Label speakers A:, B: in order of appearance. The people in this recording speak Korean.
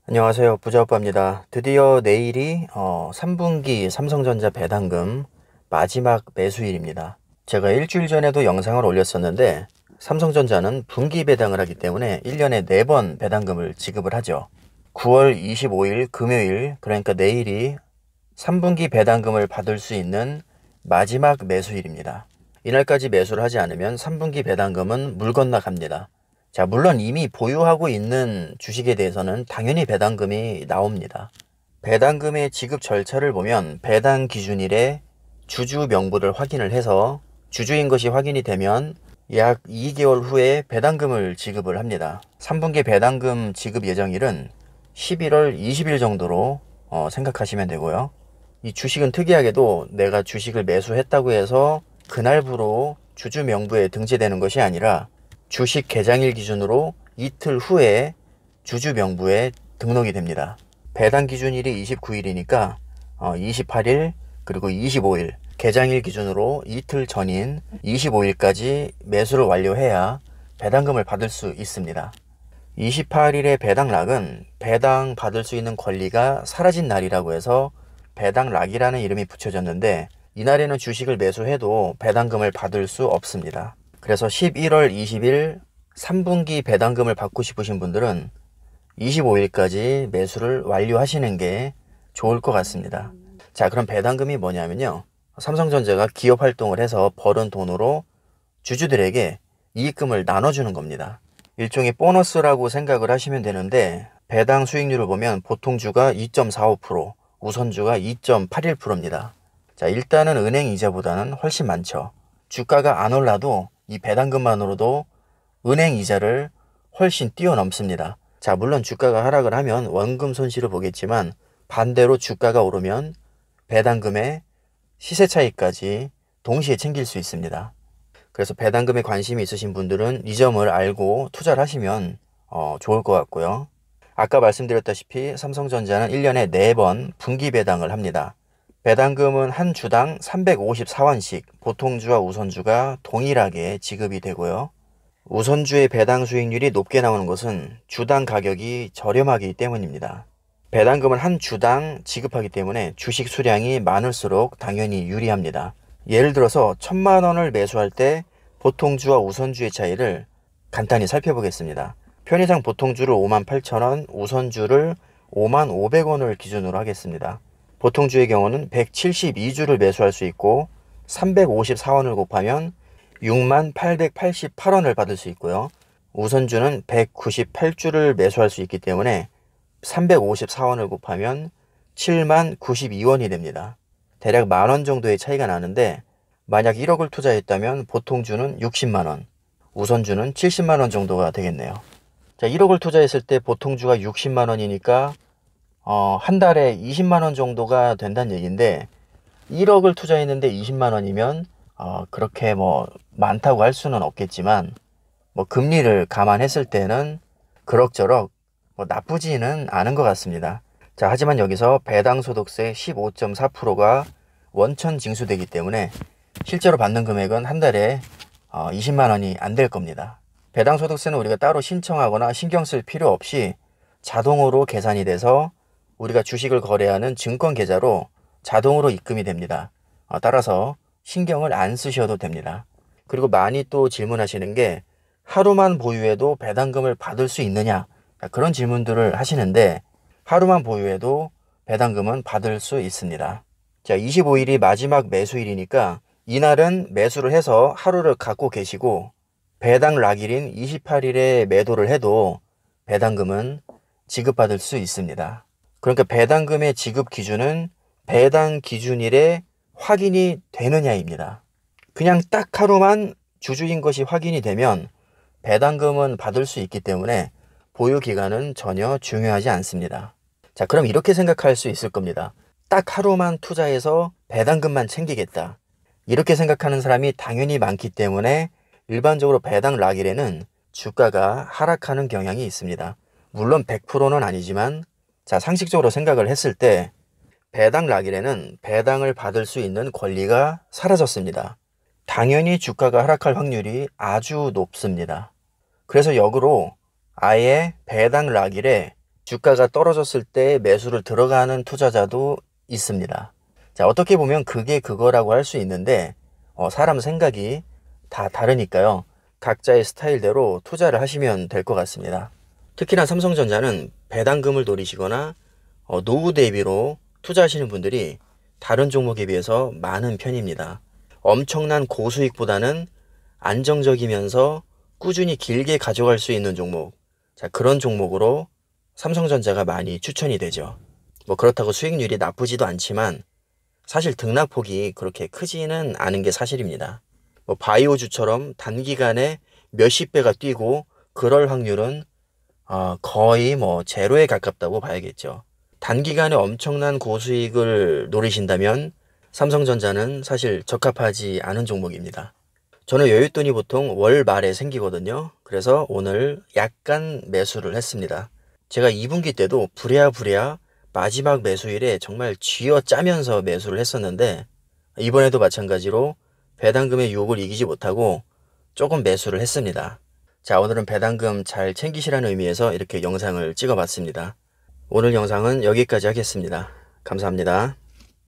A: 안녕하세요. 부자오빠입니다. 드디어 내일이 3분기 삼성전자 배당금 마지막 매수일입니다. 제가 일주일 전에도 영상을 올렸었는데 삼성전자는 분기 배당을 하기 때문에 1년에 4번 배당금을 지급을 하죠. 9월 25일 금요일, 그러니까 내일이 3분기 배당금을 받을 수 있는 마지막 매수일입니다. 이날까지 매수를 하지 않으면 3분기 배당금은 물 건너갑니다. 자, 물론 이미 보유하고 있는 주식에 대해서는 당연히 배당금이 나옵니다. 배당금의 지급 절차를 보면 배당 기준일에 주주 명부를 확인을 해서 주주인 것이 확인이 되면 약 2개월 후에 배당금을 지급을 합니다. 3분기 배당금 지급 예정일은 11월 20일 정도로 생각하시면 되고요. 이 주식은 특이하게도 내가 주식을 매수했다고 해서 그날부로 주주 명부에 등재되는 것이 아니라 주식 개장일 기준으로 이틀 후에 주주 명부에 등록이 됩니다. 배당 기준일이 29일이니까 28일 그리고 25일 개장일 기준으로 이틀 전인 25일까지 매수를 완료해야 배당금을 받을 수 있습니다. 28일의 배당락은 배당 받을 수 있는 권리가 사라진 날이라고 해서 배당락이라는 이름이 붙여졌는데, 이날에는 주식을 매수해도 배당금을 받을 수 없습니다. 그래서 11월 20일 3분기 배당금을 받고 싶으신 분들은 25일까지 매수를 완료하시는 게 좋을 것 같습니다. 자, 그럼 배당금이 뭐냐면요, 삼성전자가 기업 활동을 해서 벌은 돈으로 주주들에게 이익금을 나눠주는 겁니다. 일종의 보너스라고 생각을 하시면 되는데, 배당 수익률을 보면 보통주가 2.45%, 우선주가 2.81%입니다. 자, 일단은 은행 이자보다는 훨씬 많죠. 주가가 안 올라도 이 배당금만으로도 은행 이자를 훨씬 뛰어넘습니다. 자, 물론 주가가 하락을 하면 원금 손실을 보겠지만 반대로 주가가 오르면 배당금의 시세 차익까지 동시에 챙길 수 있습니다. 그래서 배당금에 관심이 있으신 분들은 이 점을 알고 투자를 하시면 좋을 것 같고요. 아까 말씀드렸다시피 삼성전자는 1년에 4번 분기 배당을 합니다. 배당금은 한 주당 354원씩 보통주와 우선주가 동일하게 지급이 되고요. 우선주의 배당 수익률이 높게 나오는 것은 주당 가격이 저렴하기 때문입니다. 배당금을 한 주당 지급하기 때문에 주식 수량이 많을수록 당연히 유리합니다. 예를 들어서 1,000만 원을 매수할 때 보통주와 우선주의 차이를 간단히 살펴보겠습니다. 편의상 보통주를 58,000원, 우선주를 55,500원을 기준으로 하겠습니다. 보통주의 경우는 172주를 매수할 수 있고 354원을 곱하면 68,888원을 받을 수 있고요. 우선주는 198주를 매수할 수 있기 때문에 354원을 곱하면 70,092원이 됩니다. 대략 만원 정도의 차이가 나는데, 만약 1억을 투자했다면 보통주는 60만원, 우선주는 70만원 정도가 되겠네요. 자, 1억을 투자했을 때 보통주가 60만원이니까 한 달에 20만원 정도가 된다는 얘기인데, 1억을 투자했는데 20만원이면 그렇게 많다고 할 수는 없겠지만, 금리를 감안했을 때는 그럭저럭 나쁘지는 않은 것 같습니다. 자, 하지만 여기서 배당소득세 15.4%가 원천 징수되기 때문에 실제로 받는 금액은 한 달에 20만원이 안 될 겁니다. 배당소득세는 우리가 따로 신청하거나 신경 쓸 필요 없이 자동으로 계산이 돼서 우리가 주식을 거래하는 증권 계좌로 자동으로 입금이 됩니다. 따라서 신경을 안 쓰셔도 됩니다. 그리고 많이 또 질문하시는 게, 하루만 보유해도 배당금을 받을 수 있느냐, 그런 질문들을 하시는데, 하루만 보유해도 배당금은 받을 수 있습니다. 자, 25일이 마지막 매수일이니까 이날은 매수를 해서 하루를 갖고 계시고, 배당 락일인 28일에 매도를 해도 배당금은 지급받을 수 있습니다. 그러니까 배당금의 지급 기준은 배당 기준일에 확인이 되느냐입니다. 그냥 딱 하루만 주주인 것이 확인이 되면 배당금은 받을 수 있기 때문에 보유 기간은 전혀 중요하지 않습니다. 자, 그럼 이렇게 생각할 수 있을 겁니다. 딱 하루만 투자해서 배당금만 챙기겠다, 이렇게 생각하는 사람이 당연히 많기 때문에 일반적으로 배당 락일에는 주가가 하락하는 경향이 있습니다. 물론 100%는 아니지만, 자, 상식적으로 생각을 했을 때 배당 락일에는 배당을 받을 수 있는 권리가 사라졌습니다. 당연히 주가가 하락할 확률이 아주 높습니다. 그래서 역으로 아예 배당 락일에 주가가 떨어졌을 때 매수를 들어가는 투자자도 있습니다. 자, 어떻게 보면 그게 그거라고 할 수 있는데 사람 생각이 다 다르니까요. 각자의 스타일대로 투자를 하시면 될 것 같습니다. 특히나 삼성전자는 배당금을 노리시거나 노후 대비로 투자하시는 분들이 다른 종목에 비해서 많은 편입니다. 엄청난 고수익보다는 안정적이면서 꾸준히 길게 가져갈 수 있는 종목, 자, 그런 종목으로 삼성전자가 많이 추천이 되죠. 뭐 그렇다고 수익률이 나쁘지도 않지만 사실 등락폭이 그렇게 크지는 않은 게 사실입니다. 뭐 바이오주처럼 단기간에 몇십 배가 뛰고 그럴 확률은 거의 뭐 제로에 가깝다고 봐야겠죠. 단기간에 엄청난 고수익을 노리신다면 삼성전자는 사실 적합하지 않은 종목입니다. 저는 여윳돈이 보통 월 말에 생기거든요. 그래서 오늘 약간 매수를 했습니다. 제가 2분기 때도 부랴부랴 마지막 매수일에 정말 쥐어짜면서 매수를 했었는데 이번에도 마찬가지로 배당금의 유혹을 이기지 못하고 조금 매수를 했습니다. 자, 오늘은 배당금 잘 챙기시라는 의미에서 이렇게 영상을 찍어봤습니다. 오늘 영상은 여기까지 하겠습니다. 감사합니다.